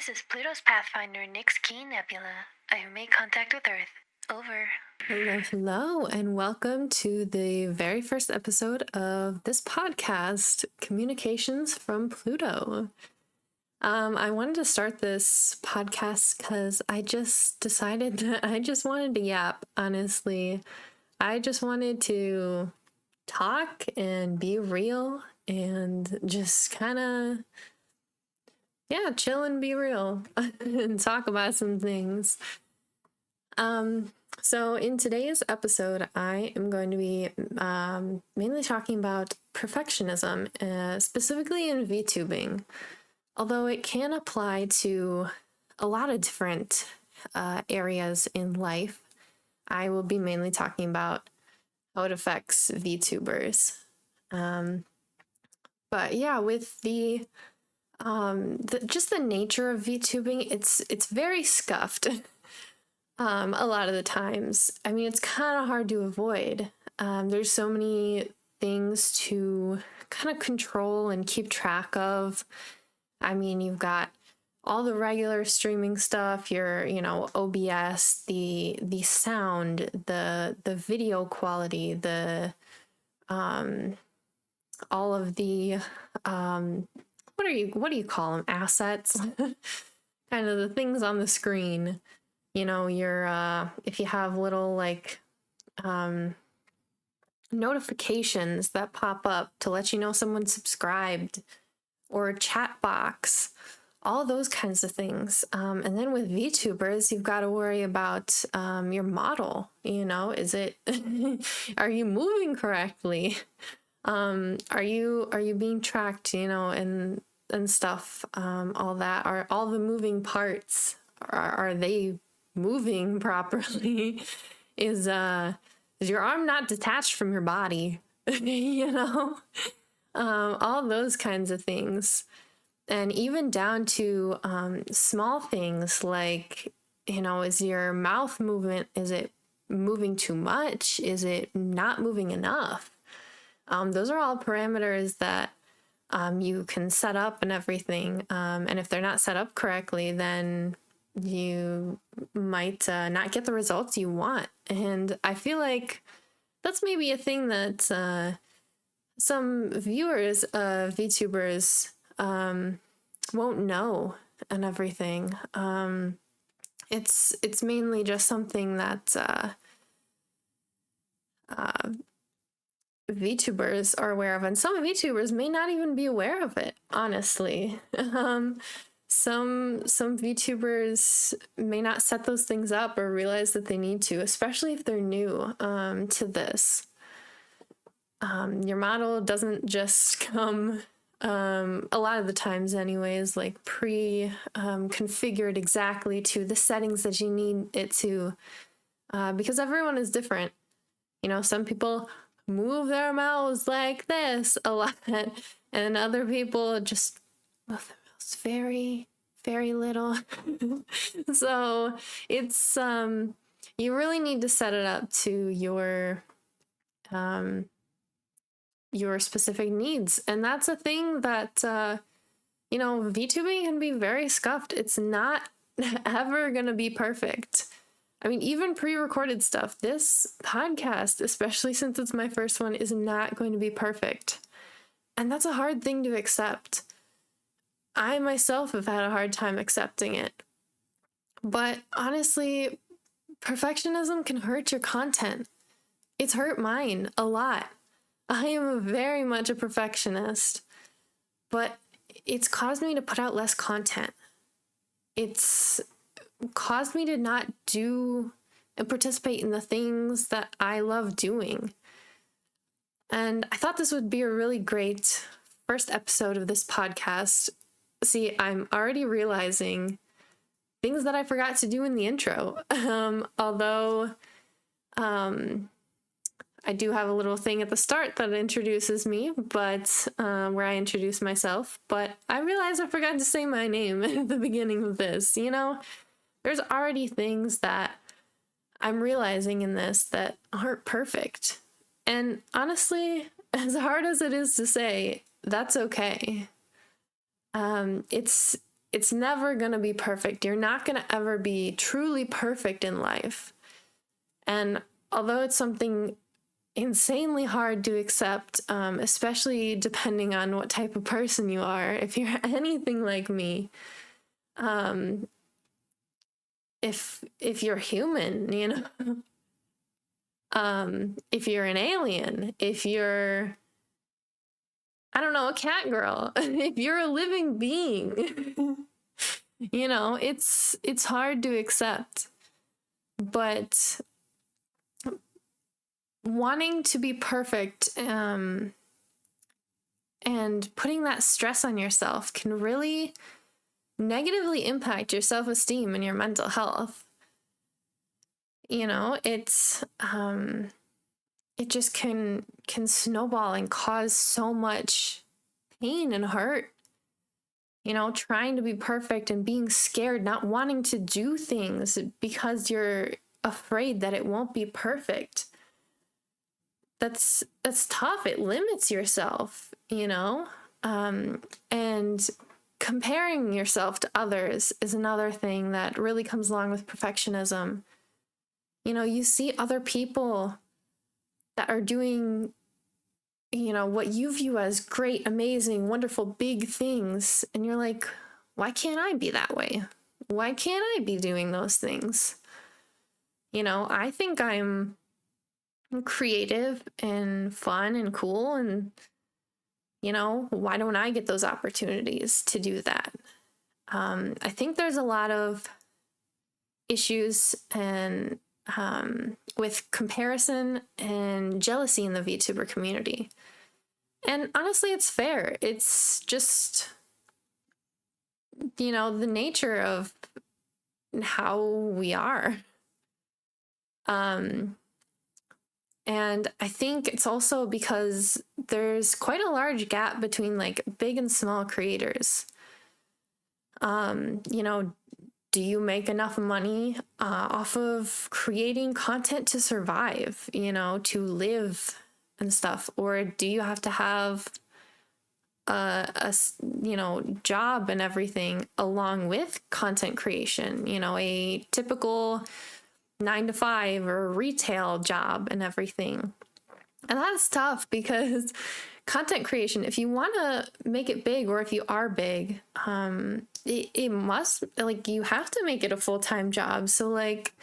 This is Pluto's Pathfinder Nyx Key Nebula. I have made contact with Earth. Over. Hello, and welcome to the very first episode of this podcast, Communications from Pluto. I wanted to start this podcast because I just decided that I just wanted to yap, honestly. I just wanted to talk and be real and just kind of, chill and be real and talk about some things. So in today's episode, I am going to be mainly talking about perfectionism, specifically in VTubing, although it can apply to a lot of different areas in life. I will be mainly talking about how it affects VTubers. But yeah, with the just the nature of VTubing, it's very scuffed. A lot of the times. I mean, it's kind of hard to avoid. There's so many things to kind of control and keep track of. I mean, you've got all the regular streaming stuff, your, OBS, the sound, the video quality, the all of the what do you call them? Assets. Kind of the things on the screen. Your if you have little notifications that pop up to let you know someone subscribed, or a chat box, all those kinds of things. And then with VTubers, you've got to worry about your model. Is it are you moving correctly? Are you being tracked? And stuff. All that, are all the moving parts. Are they moving properly? Is your arm not detached from your body? All those kinds of things. And even down to small things like, is your mouth movement, is it moving too much? Is it not moving enough? Those are all parameters that you can set up and everything. And if they're not set up correctly, then you might not get the results you want. And I feel like that's maybe a thing that some viewers of VTubers won't know and everything. It's mainly just something that VTubers are aware of, and some VTubers may not even be aware of it, honestly. Some VTubers may not set those things up or realize that they need to, especially if they're new to this. Your model doesn't just come, a lot of the times anyways, like configured exactly to the settings that you need it to, because everyone is different. Some people move their mouths like this a lot, and other people just move their mouths very, very little. So it's you really need to set it up to your specific needs. And that's a thing that VTubing can be very scuffed. It's not ever gonna be perfect. I mean, even pre-recorded stuff, this podcast, especially since it's my first one, is not going to be perfect. And that's a hard thing to accept. I myself have had a hard time accepting it. But honestly, perfectionism can hurt your content. It's hurt mine a lot. I am very much a perfectionist, but it's caused me to put out less content. It's caused me to not do and participate in the things that I love doing. And I thought this would be a really great first episode of this podcast. See, I'm already realizing things that I forgot to do in the intro. Although I do have a little thing at the start that introduces me, but where I introduce myself. But I realized I forgot to say my name at the beginning of this. There's already things that I'm realizing in this that aren't perfect. And honestly, as hard as it is to say, that's okay. It's it's never going to be perfect. You're not going to ever be truly perfect in life. And although it's something insanely hard to accept, especially depending on what type of person you are, if you're anything like me, if you're human, you know, if you're an alien, if you're, I don't know, a cat girl, if you're a living being, you know, it's hard to accept. But wanting to be perfect, and putting that stress on yourself can really negatively impact your self-esteem and your mental health. You know, it's it just can snowball and cause so much pain and hurt. You know, trying to be perfect and being scared, not wanting to do things because you're afraid that it won't be perfect. That's tough. It limits yourself, you know? And comparing yourself to others is another thing that really comes along with perfectionism. You know, you see other people that are doing, you know, what you view as great, amazing, wonderful, big things. And you're like, why can't I be that way? Why can't I be doing those things? You know, I think I'm creative and fun and cool, and you know, why don't I get those opportunities to do that? I think there's a lot of issues and with comparison and jealousy in the VTuber community. And honestly, it's fair. It's just, you know, the nature of how we are. And I think it's also because there's quite a large gap between like big and small creators. You know, do you make enough money off of creating content to survive, you know, to live and stuff? Or do you have to have a you know, job and everything along with content creation, you know, a typical 9-to-5 or retail job and everything? And that's tough because content creation, if you want to make it big, or if you are big, it must, like, you have to make it a full-time job. So like,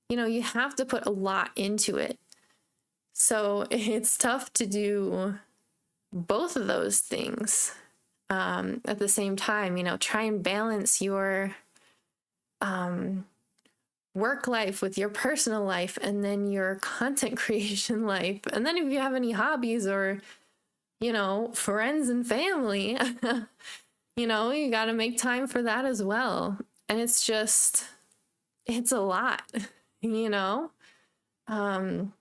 you know, you have to put a lot into it. So it's tough to do both of those things at the same time. You know, try and balance your work life with your personal life, and then your content creation life. And then if you have any hobbies or, you know, friends and family, you know, you got to make time for that as well. And it's just, it's a lot, you know? And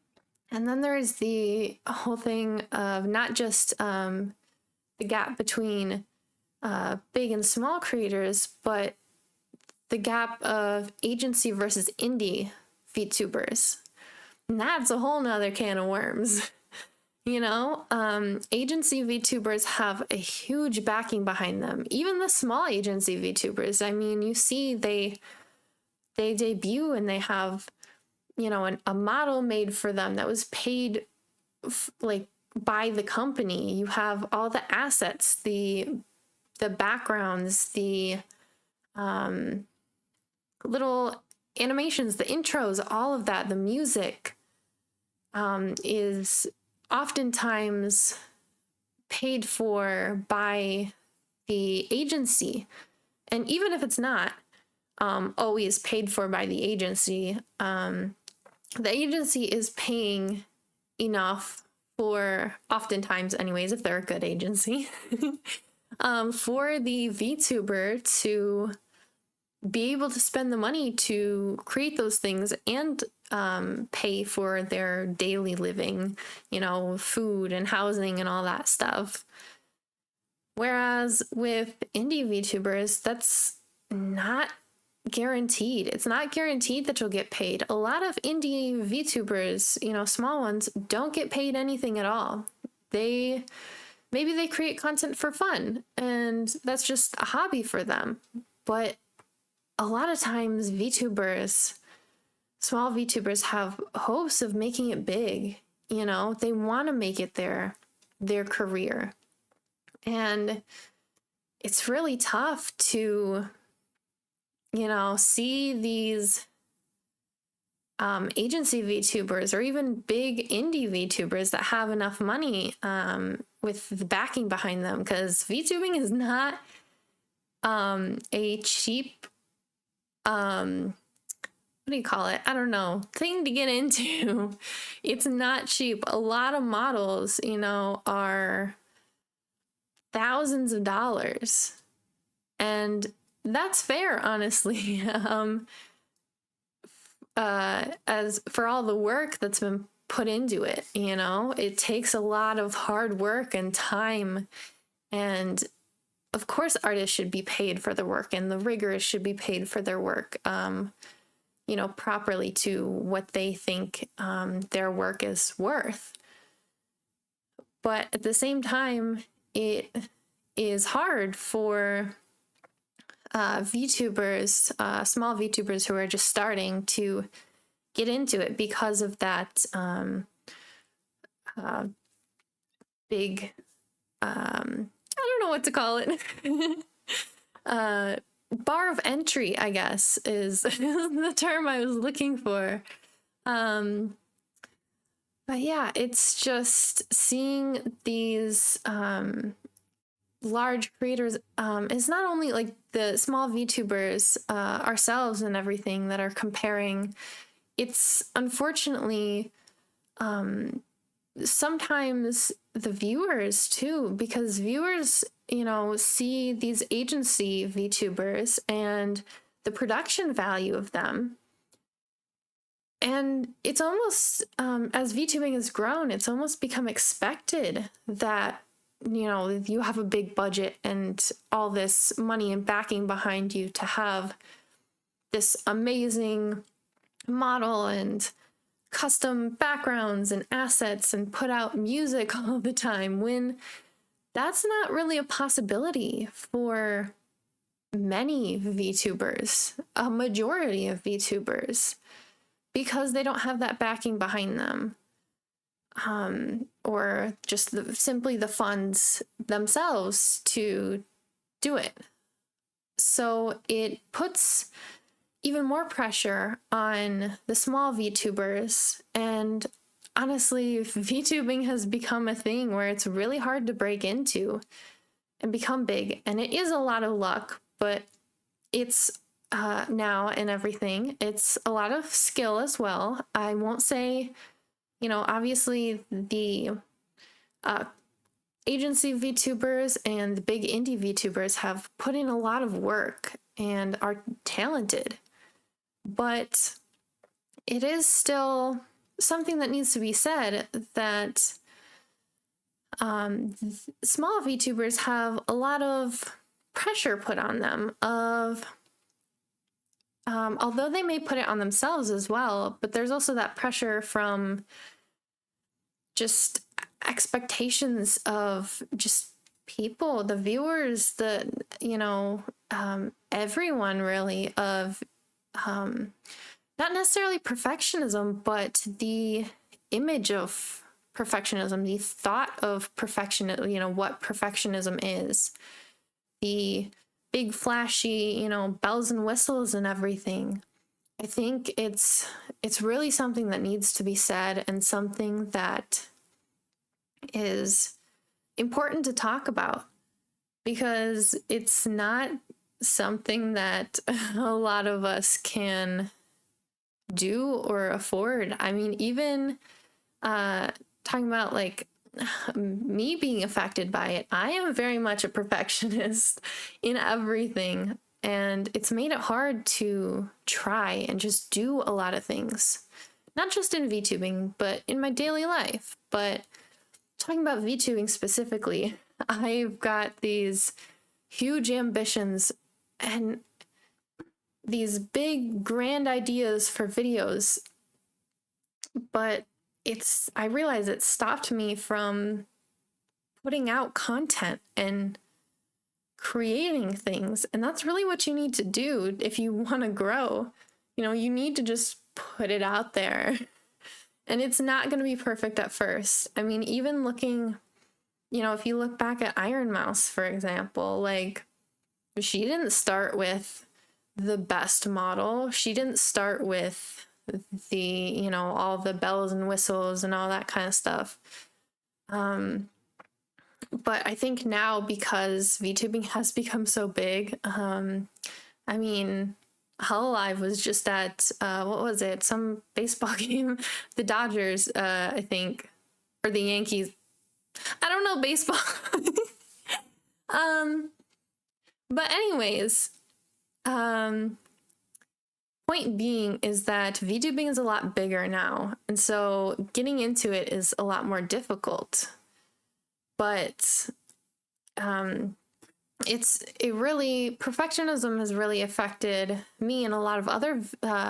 then there's the whole thing of not just the gap between big and small creators, but the gap of agency versus indie VTubers. And that's a whole nother can of worms. You know, agency VTubers have a huge backing behind them. Even the small agency VTubers, I mean, you see they debut and they have, you know, a model made for them that was paid like by the company. You have all the assets, the backgrounds, the little animations, the intros, all of that, the music is oftentimes paid for by the agency. And even if it's not always paid for by the agency is paying enough for, oftentimes anyways, if they're a good agency, for the VTuber to be able to spend the money to create those things and pay for their daily living, you know, food and housing and all that stuff. Whereas with indie VTubers, that's not guaranteed. It's not guaranteed that you'll get paid. A lot of indie VTubers, you know, small ones, don't get paid anything at all. They maybe they create content for fun and that's just a hobby for them. But a lot of times small VTubers have hopes of making it big. You know, they want to make it their career. And it's really tough to, you know, see these agency VTubers or even big indie VTubers that have enough money with the backing behind them, because VTubing is not a cheap what do you call it? I don't know, thing to get into. It's not cheap. A lot of models, you know, are thousands of dollars. And that's fair, honestly. As for all the work that's been put into it, you know, it takes a lot of hard work and time. And of course, artists should be paid for their work and the riggers should be paid for their work, you know, properly to what they think their work is worth. But at the same time, it is hard for VTubers, small VTubers who are just starting to get into it because of that big, I don't know what to call it, bar of entry, I guess, is the term I was looking for. But yeah, it's just seeing these large creators is not only like the small VTubers ourselves and everything that are comparing. It's unfortunately sometimes the viewers too, because viewers, you know, see these agency VTubers and the production value of them. And it's almost, as VTubing has grown, it's almost become expected that, you know, you have a big budget and all this money and backing behind you to have this amazing model and custom backgrounds and assets and put out music all the time, when that's not really a possibility for many VTubers, a majority of VTubers, because they don't have that backing behind them, or just simply the funds themselves to do it. So it puts even more pressure on the small VTubers. And honestly, VTubing has become a thing where it's really hard to break into and become big. And it is a lot of luck, but it's now and everything, it's a lot of skill as well. I won't say, you know, obviously the agency VTubers and the big indie VTubers have put in a lot of work and are talented, but it is still something that needs to be said that small VTubers have a lot of pressure put on them of, although they may put it on themselves as well, but there's also that pressure from just expectations of just people, the viewers, the, you know, everyone really, of not necessarily perfectionism, but the image of perfectionism, the thought of perfectionism, you know, what perfectionism is, the big flashy, you know, bells and whistles and everything. I think it's really something that needs to be said and something that is important to talk about, because it's not something that a lot of us can do or afford. I mean, even talking about like me being affected by it, I am very much a perfectionist in everything, and it's made it hard to try and just do a lot of things, not just in VTubing, but in my daily life. But talking about VTubing specifically, I've got these huge ambitions and these big grand ideas for videos, but I realize it stopped me from putting out content and creating things. And that's really what you need to do if you want to grow. You know, you need to just put it out there. And it's not going to be perfect at first. I mean, even looking, you know, if you look back at Iron Mouse, for example, like, she didn't start with the best model. She didn't start with the, you know, all the bells and whistles and all that kind of stuff. But I think now, because VTubing has become so big, I mean, Hololive was just at, what was it? Some baseball game, the Dodgers, I think, or the Yankees. I don't know baseball. But anyways, point being is that VTubing is a lot bigger now. And so getting into it is a lot more difficult. But perfectionism has really affected me and a lot of other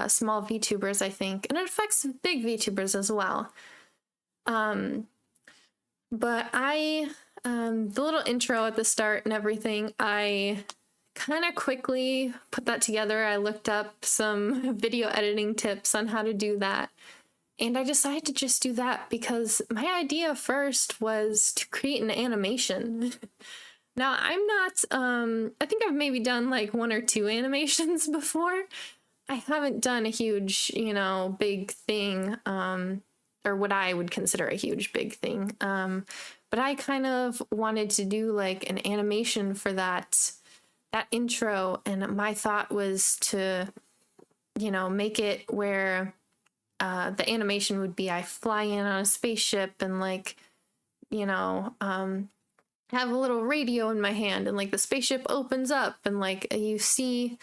small VTubers, I think, and it affects big VTubers as well. But the little intro at the start and everything, I kind of quickly put that together. I looked up some video editing tips on how to do that. And I decided to just do that because my idea first was to create an animation. Now, I'm not, I think I've maybe done like 1 or 2 animations before. I haven't done a huge, you know, big thing, or what I would consider a huge big thing. But I kind of wanted to do like an animation for that intro. And my thought was to, you know, make it where the animation would be I fly in on a spaceship and, like, you know, have a little radio in my hand, and like the spaceship opens up and like you see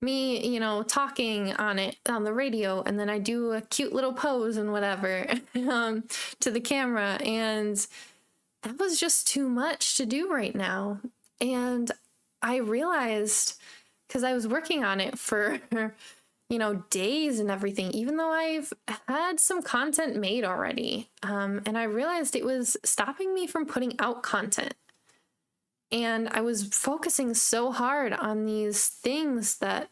me, you know, talking on the radio, and then I do a cute little pose and whatever to the camera. And that was just too much to do right now. And I realized, because I was working on it for you know, days and everything, even though I've had some content made already. And I realized it was stopping me from putting out content. And I was focusing so hard on these things that,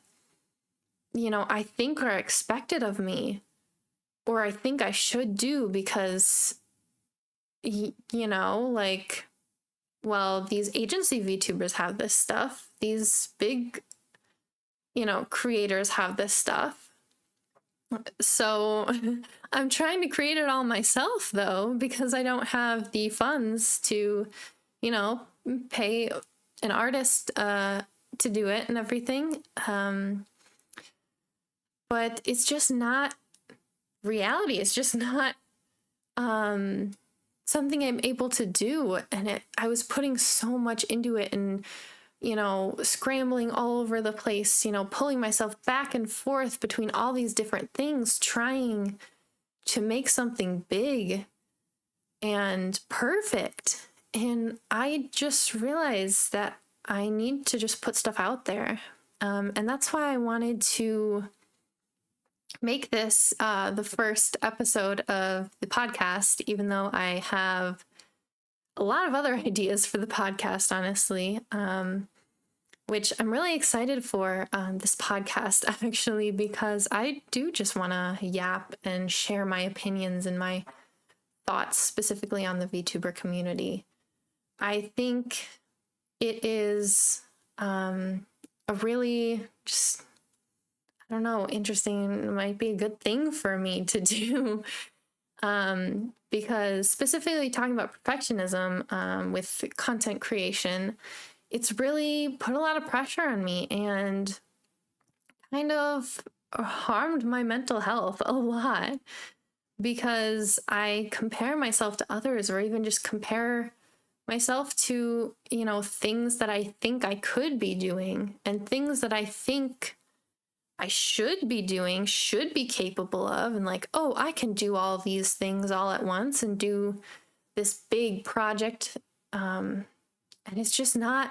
you know, I think are expected of me, or I think I should do because, you know, like, well, these agency VTubers have this stuff. These big, you know, creators have this stuff. So I'm trying to create it all myself, though, because I don't have the funds to, you know, pay an artist to do it and everything. But it's just not reality. It's just not something I'm able to do. And I was putting so much into it, and, you know, scrambling all over the place, you know, pulling myself back and forth between all these different things, trying to make something big and perfect. And I just realized that I need to just put stuff out there. And that's why I wanted to make this the first episode of the podcast, even though I have a lot of other ideas for the podcast, honestly. Which I'm really excited for this podcast, actually, because I do just want to yap and share my opinions and my thoughts specifically on the VTuber community. I think it is a really just, I don't know, interesting, it might be a good thing for me to do. Because specifically talking about perfectionism with content creation, it's really put a lot of pressure on me and kind of harmed my mental health a lot, because I compare myself to others, or even just compare myself to, you know, things that I think I could be doing and things that I think I should be doing, should be capable of, and like, oh, I can do all these things all at once and do this big project. And it's just not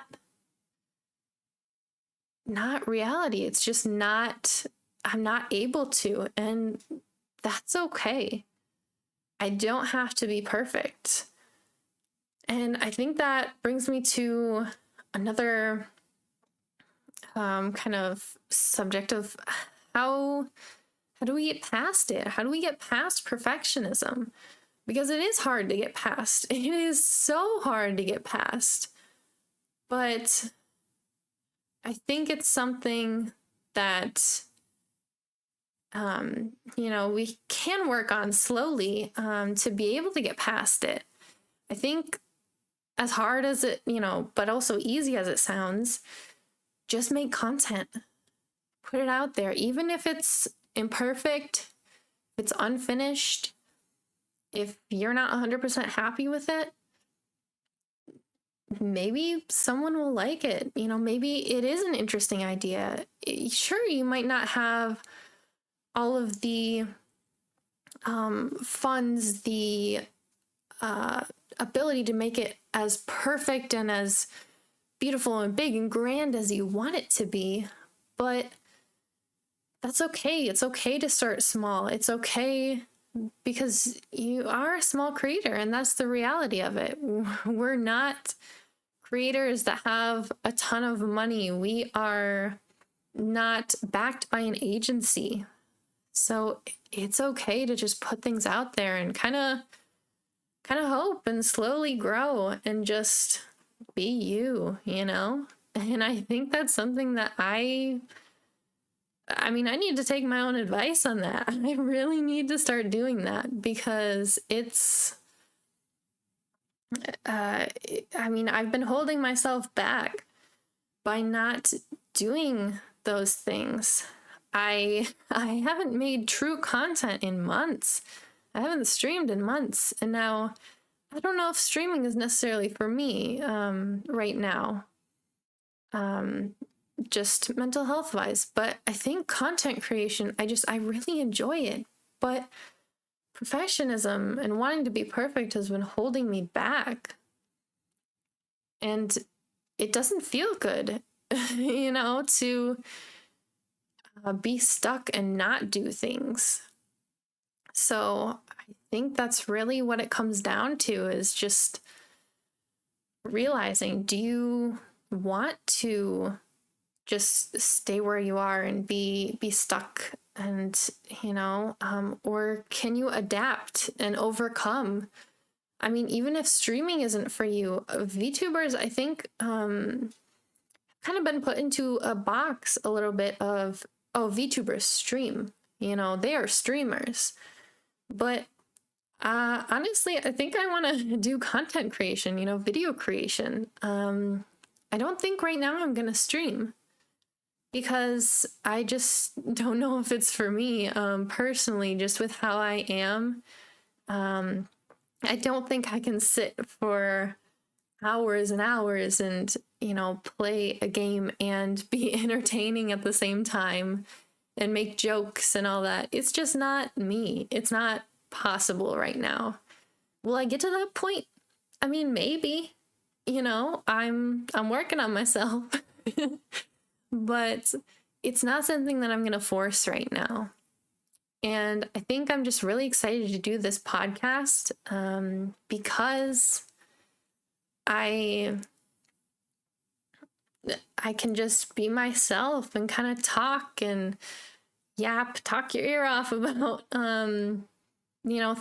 reality. It's just not, I'm not able to, and that's okay. I don't have to be perfect. And I think that brings me to another kind of subject of how do we get past it? How do we get past perfectionism? Because it is hard to get past. It is so hard to get past. But I think it's something that we can work on slowly to be able to get past it. I think as hard as it, but also easy as it sounds, just make content. Put it out there. Even if it's imperfect, if it's unfinished, if you're not 100% happy with it, maybe someone will like it. Maybe it is an interesting idea. Sure, you might not have all of the funds, the ability to make it as perfect and as beautiful and big and grand as you want it to be, but that's okay. It's okay to start small. It's okay because you are a small creator, and that's the reality of it. We're not creators that have a ton of money. We are not backed by an agency. So it's okay to just put things out there and kind of hope and slowly grow and just be you, And I think that's something that I need to take my own advice on that. I really need to start doing that because I've been holding myself back by not doing those things. I haven't made true content in months. I haven't streamed in months. And now I don't know if streaming is necessarily for me right now. Just mental health wise, but I think content creation, I really enjoy it, but perfectionism and wanting to be perfect has been holding me back, and it doesn't feel good, to be stuck and not do things. So I think that's really what it comes down to, is just realizing, do you want to just stay where you are and be stuck, and or can you adapt and overcome? Even if streaming isn't for you, VTubers, I think, kind of been put into a box a little bit of, oh, VTubers stream, they are streamers. But honestly, I think I want to do content creation, video creation. I don't think right now I'm going to stream, because I just don't know if it's for me personally, just with how I am. I don't think I can sit for hours and hours and, play a game and be entertaining at the same time and make jokes and all that. It's just not me. It's not possible right now. Will I get to that point? Maybe. I'm working on myself. But it's not something that I'm going to force right now. And I think I'm just really excited to do this podcast because I can just be myself and kind of talk and talk your ear off about,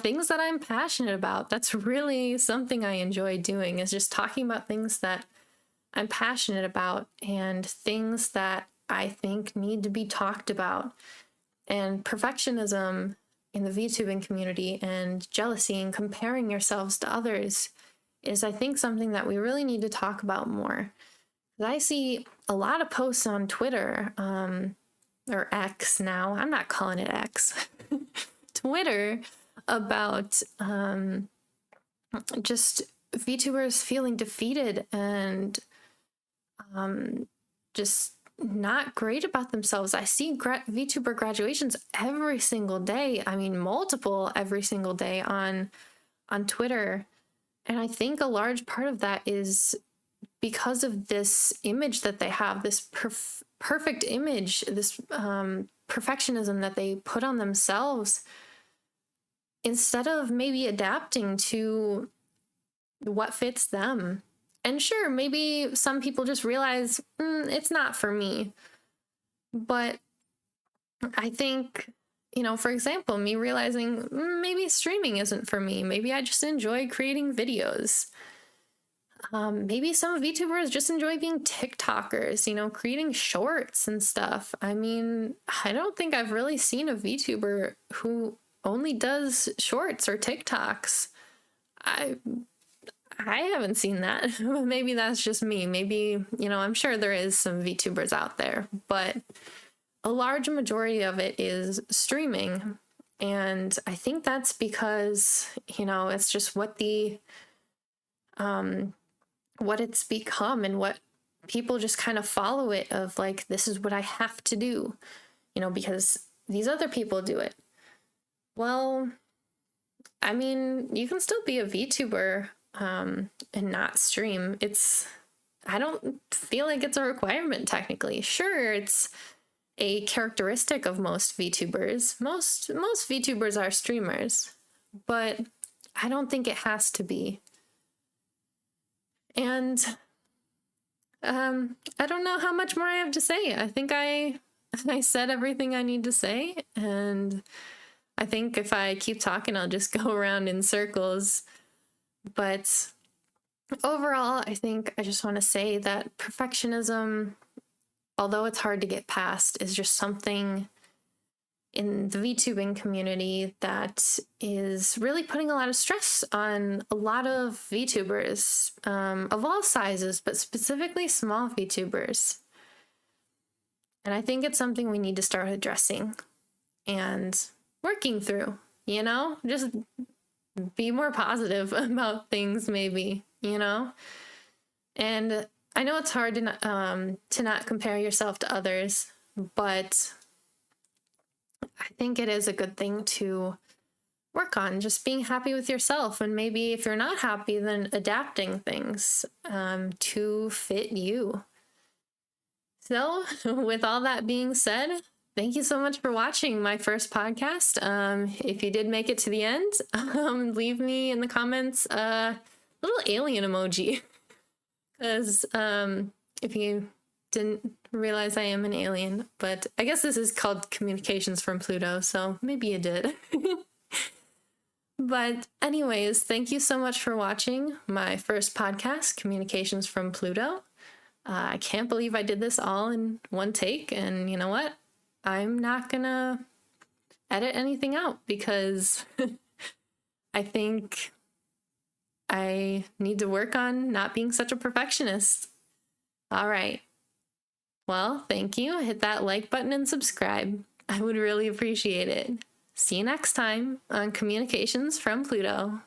things that I'm passionate about. That's really something I enjoy doing, is just talking about things that I'm passionate about and things that I think need to be talked about. And perfectionism in the VTubing community and jealousy and comparing yourselves to others is, I think, something that we really need to talk about more. I see a lot of posts on Twitter, or X now, I'm not calling it X, Twitter, about just VTubers feeling defeated and just not great about themselves. I see VTuber graduations every single day. Multiple every single day on Twitter. And I think a large part of that is because of this image that they have, this perfect image, this perfectionism that they put on themselves, instead of maybe adapting to what fits them. And sure, maybe some people just realize it's not for me. But I think, for example, me realizing maybe streaming isn't for me. Maybe I just enjoy creating videos. Maybe some VTubers just enjoy being TikTokers, creating shorts and stuff. I mean, I don't think I've really seen a VTuber who only does shorts or TikToks. I haven't seen that. Maybe that's just me. Maybe, I'm sure there is some VTubers out there, but a large majority of it is streaming. And I think that's because, it's just what it's become, and what people just kind of follow it of, like, this is what I have to do, because these other people do it. Well, I mean, you can still be a VTuber and not stream. I don't feel like it's a requirement technically. Sure, it's a characteristic of most VTubers. Most VTubers are streamers, but I don't think it has to be. And I don't know how much more I have to say. I think I said everything I need to say, and I think if I keep talking, I'll just go around in circles. But overall, I think I just want to say that perfectionism, although it's hard to get past, is just something in the VTubing community that is really putting a lot of stress on a lot of VTubers of all sizes, but specifically small VTubers. And I think it's something we need to start addressing and working through, just be more positive about things, maybe, And I know it's hard to not compare yourself to others, but I think it is a good thing to work on, just being happy with yourself. And maybe if you're not happy, then adapting things to fit you. So with all that being said, thank you so much for watching my first podcast. If you did make it to the end, leave me in the comments a little alien emoji. Because if you didn't realize I am an alien, but I guess this is called Communications from Pluto, so maybe you did. But anyways, thank you so much for watching my first podcast, Communications from Pluto. I can't believe I did this all in one take, and you know what? I'm not gonna edit anything out because I think I need to work on not being such a perfectionist. All right. Well, thank you. Hit that like button and subscribe. I would really appreciate it. See you next time on Communications from Pluto.